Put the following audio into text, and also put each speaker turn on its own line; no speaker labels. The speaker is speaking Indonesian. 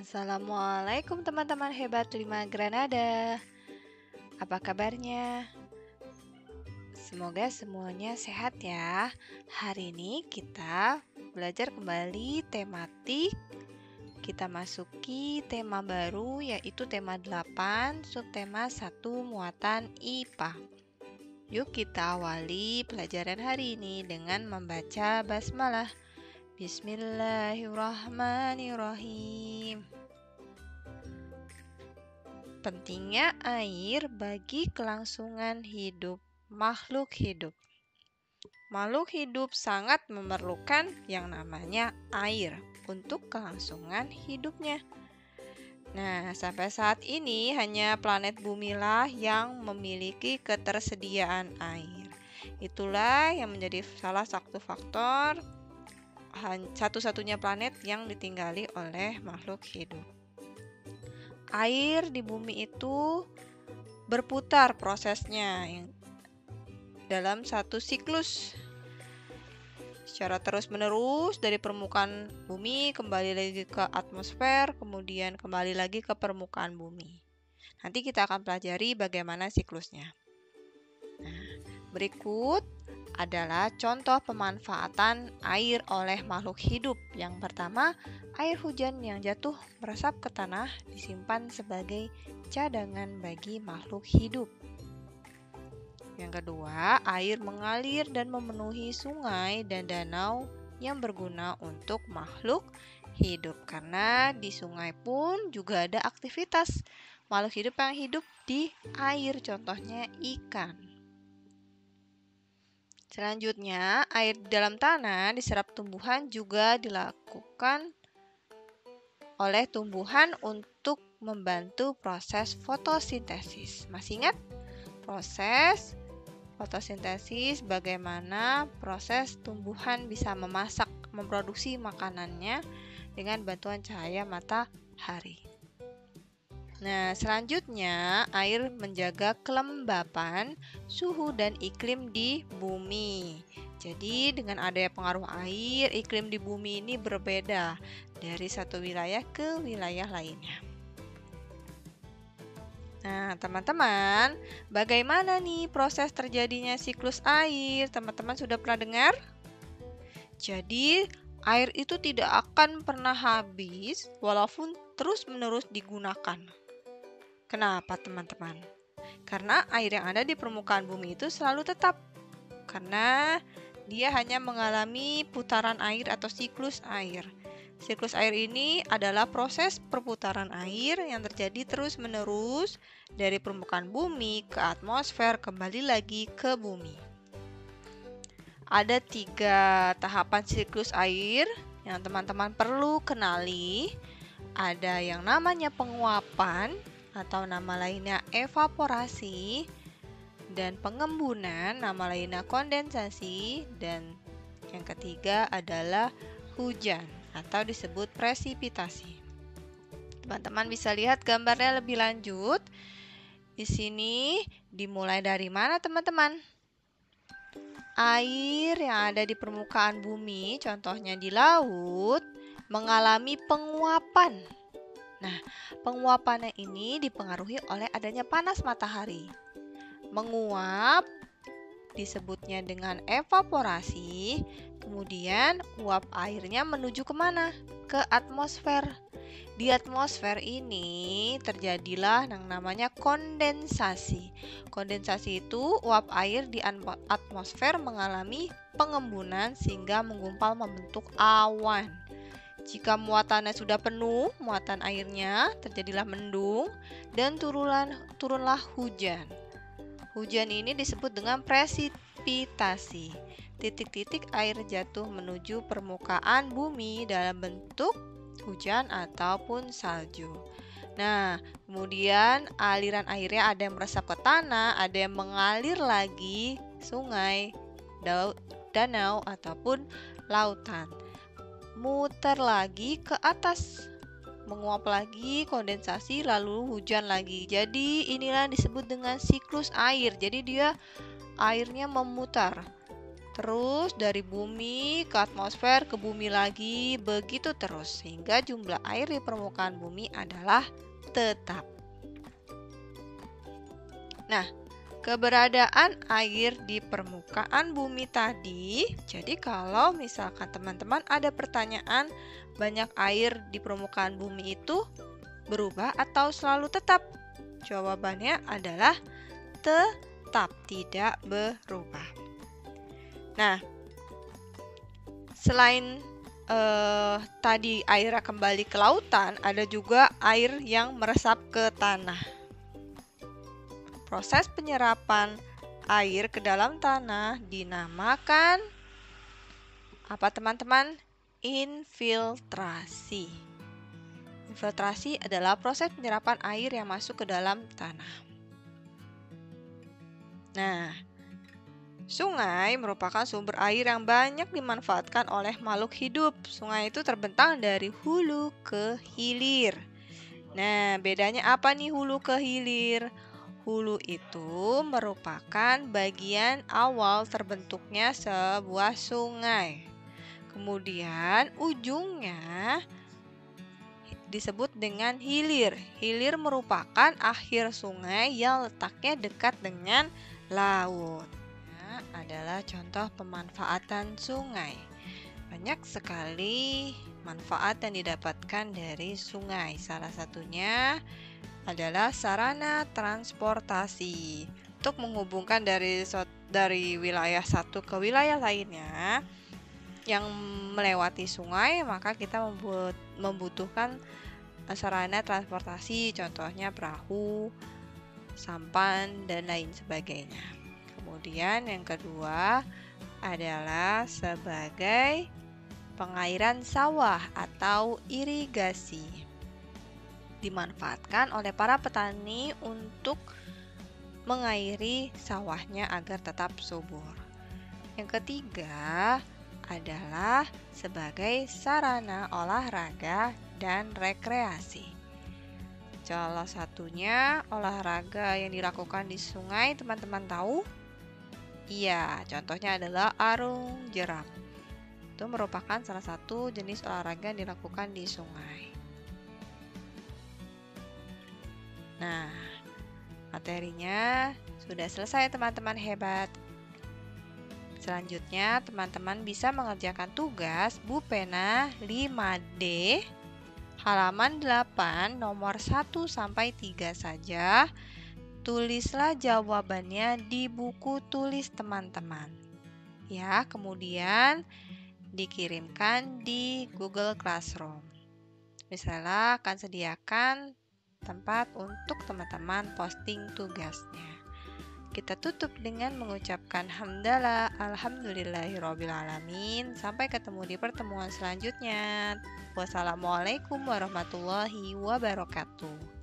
Assalamualaikum teman-teman hebat 5 Granada. Apa kabarnya? Semoga semuanya sehat ya. Hari ini kita belajar kembali tematik. Kita masuki tema baru yaitu tema 8, subtema 1 muatan IPA. Yuk kita awali pelajaran hari ini dengan membaca basmalah. Bismillahirrahmanirrahim. Pentingnya air bagi kelangsungan hidup makhluk hidup. Makhluk hidup sangat memerlukan yang namanya air untuk kelangsungan hidupnya. Nah, sampai saat ini hanya planet Bumi lah yang memiliki ketersediaan air. Itulah yang menjadi salah satu faktor satu-satunya planet yang ditinggali oleh makhluk hidup. Air di bumi itu berputar prosesnya dalam satu siklus secara terus-menerus dari permukaan bumi kembali lagi ke atmosfer, kemudian kembali lagi ke permukaan bumi. Nanti kita akan pelajari bagaimana siklusnya. Nah, berikut adalah contoh pemanfaatan air oleh makhluk hidup. Yang pertama, air hujan yang jatuh meresap ke tanah disimpan sebagai cadangan bagi makhluk hidup. Yang kedua, air mengalir dan memenuhi sungai dan danau yang berguna untuk makhluk hidup. Karena di sungai pun juga ada aktivitas makhluk hidup yang hidup di air, contohnya ikan. Selanjutnya, air di dalam tanah diserap tumbuhan juga dilakukan oleh tumbuhan untuk membantu proses fotosintesis. Masih ingat proses fotosintesis, bagaimana proses tumbuhan bisa memproduksi makanannya dengan bantuan cahaya matahari. Nah, selanjutnya air menjaga kelembapan, suhu dan iklim di bumi. Jadi dengan adanya pengaruh air, iklim di bumi ini berbeda dari satu wilayah ke wilayah lainnya. Nah, teman-teman, bagaimana nih proses terjadinya siklus air? Teman-teman sudah pernah dengar? Jadi, air itu tidak akan pernah habis walaupun terus-menerus digunakan. Kenapa, teman-teman? Karena air yang ada di permukaan bumi itu selalu tetap. Karena dia hanya mengalami putaran air atau siklus air. Siklus air ini adalah proses perputaran air yang terjadi terus-menerus dari permukaan bumi ke atmosfer kembali lagi ke bumi. Ada 3 tahapan siklus air yang teman-teman perlu kenali. Ada yang namanya penguapan atau nama lainnya evaporasi, dan pengembunan nama lainnya kondensasi, dan yang ketiga adalah hujan atau disebut presipitasi. Teman-teman bisa lihat gambarnya lebih lanjut. Di sini dimulai dari mana, teman-teman? Air yang ada di permukaan bumi, contohnya di laut, mengalami penguapan. Nah, penguapannya ini dipengaruhi oleh adanya panas matahari. Menguap disebutnya dengan evaporasi. Kemudian uap airnya menuju kemana? Ke atmosfer. Di atmosfer ini terjadilah yang namanya kondensasi. Kondensasi itu uap air di atmosfer mengalami pengembunan sehingga menggumpal membentuk awan. Jika muatannya sudah penuh, muatan airnya, terjadilah mendung dan turunlah hujan. Hujan ini disebut dengan presipitasi. Titik-titik air jatuh menuju permukaan bumi dalam bentuk hujan ataupun salju. Nah, kemudian aliran airnya ada yang meresap ke tanah, ada yang mengalir lagi sungai, danau ataupun lautan. Muter lagi ke atas, menguap lagi, kondensasi, lalu hujan lagi. Jadi inilah disebut dengan siklus air. Jadi dia airnya memutar. Terus dari bumi ke atmosfer, ke bumi lagi, begitu terus. Sehingga jumlah air di permukaan bumi adalah tetap. Nah, keberadaan air di permukaan bumi tadi, jadi kalau misalkan teman-teman ada pertanyaan, banyak air di permukaan bumi itu berubah atau selalu tetap? Jawabannya adalah tetap, tidak berubah. Nah, selain tadi air kembali ke lautan, ada juga air yang meresap ke tanah. Proses penyerapan air ke dalam tanah dinamakan apa, teman-teman? Infiltrasi. Infiltrasi adalah proses penyerapan air yang masuk ke dalam tanah. Nah, sungai merupakan sumber air yang banyak dimanfaatkan oleh makhluk hidup. Sungai itu terbentang dari hulu ke hilir. Nah, bedanya apa nih hulu ke hilir? Hulu itu merupakan bagian awal terbentuknya sebuah sungai. Kemudian ujungnya disebut dengan hilir. Hilir merupakan akhir sungai yang letaknya dekat dengan laut. Nah, adalah contoh pemanfaatan sungai. Banyak sekali manfaat yang didapatkan dari sungai. Salah satunya adalah sarana transportasi. Untuk menghubungkan dari wilayah satu ke wilayah lainnya yang melewati sungai, maka kita membutuhkan sarana transportasi, contohnya perahu, sampan, dan lain sebagainya. Kemudian yang kedua adalah sebagai pengairan sawah atau irigasi. Dimanfaatkan oleh para petani untuk mengairi sawahnya agar tetap subur. Yang ketiga adalah sebagai sarana olahraga dan rekreasi. Salah satunya olahraga yang dilakukan di sungai, teman-teman tahu? Iya, contohnya adalah arung jeram. Itu merupakan salah satu jenis olahraga yang dilakukan di sungai. Nah, materinya sudah selesai, teman-teman hebat. Selanjutnya, teman-teman bisa mengerjakan tugas Bu Pena 5D halaman 8 nomor 1 sampai 3 saja. Tulislah jawabannya di buku tulis teman-teman. Ya, kemudian dikirimkan di Google Classroom. Misalnya akan sediakan tempat untuk teman-teman posting tugasnya. Kita tutup dengan mengucapkan hamdalah, alhamdulillahirrabbilalamin. Sampai ketemu di pertemuan selanjutnya. Wassalamualaikum warahmatullahi wabarakatuh.